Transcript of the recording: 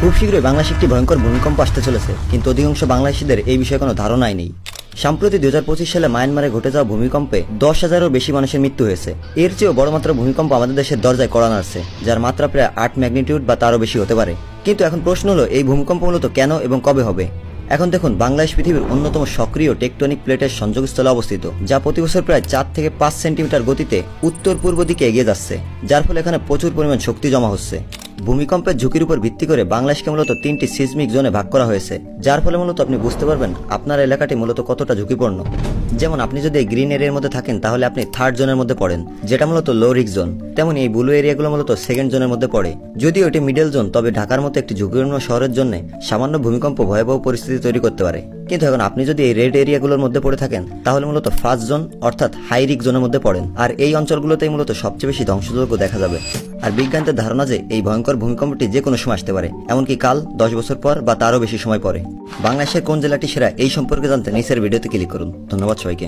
খুব শীঘ্রই বাংলাদেশে একটি ভয়ঙ্কর ভূমিকম্প আসতে চলেছে, কিন্তু অধিকাংশ বাংলাদেশিদের এই বিষয়ে কোনো ধারণাই নেই। সম্প্রতি 2025 সালে মায়ানমারে ঘটে যাওয়া ভূমিকম্পে 10,000-এরও বেশি মানুষের মৃত্যু হয়েছে। এর চেয়েও বড় মাত্রার ভূমিকম্প আমাদের দেশের দরজায় কড়া নাড়ছে, যার মাত্রা প্রায় 8 ম্যাগনিটিউড বা তারও বেশি হতে পারে। কিন্তু এখন প্রশ্ন হলো, এই ভূমিকম্প মূলত কেন এবং কবে হবে? এখন দেখুন, বাংলাদেশ পৃথিবীর অন্যতম সক্রিয় টেকটনিক প্লেটের সংযোগস্থলে অবস্থিত, যা প্রতি বছর প্রায় 4 থেকে 5 সেন্টিমিটার গতিতে উত্তর পূর্ব দিকে এগিয়ে যাচ্ছে, যার ফলে এখানে প্রচুর পরিমাণ শক্তি জমা হচ্ছে। ভূমিকম্পের ঝুঁকির উপর ভিত্তি করে বাংলাদেশকে মূলত 3টি সিসমিক জোনে ভাগ করা হয়েছে, যার ফলে মূলত আপনি বুঝতে পারবেন আপনার এলাকাটি মূলত কতটা ঝুঁকিপূর্ণ। যেমন আপনি যদি এই গ্রিন এরিয়ার মধ্যে থাকেন, তাহলে আপনি 3rd জোনের মধ্যে পড়েন, যেটা মূলত লো রিস্ক জোন। তেমন এই ব্লু এরিয়াগুলো মূলত 2nd জোনের মধ্যে পড়ে। যদিও এটি মিডল জোন, তবে ঢাকার মতো একটি ঝুঁকিপূর্ণ শহরের জন্য সামান্য ভূমিকম্প ভয়াবহ পরিস্থিতি তৈরি করতে পারে। কিন্তু এখন আপনি যদি এই রেড এরিয়াগুলোর মধ্যে পড়ে থাকেন, তাহলে মূলত 1st জোন অর্থাৎ হাই রিস্ক জোনের মধ্যে পড়েন, আর এই অঞ্চলগুলোতেই মূলত সবচেয়ে বেশি ধ্বংসযজ্ঞ দেখা যাবে। আর বিজ্ঞানীদের ধারণা যে এই ভয়ঙ্কর ভূমিকম্পটি যে কোনো সময় আসতে পারে, এমনকি কাল, 10 বছর পর বা তারও বেশি সময় পরে। বাংলাদেশের কোন জেলাটি সেরা, এই সম্পর্কে জানতে নিচের ভিডিওতে ক্লিক করুন। ধন্যবাদ সবাইকে।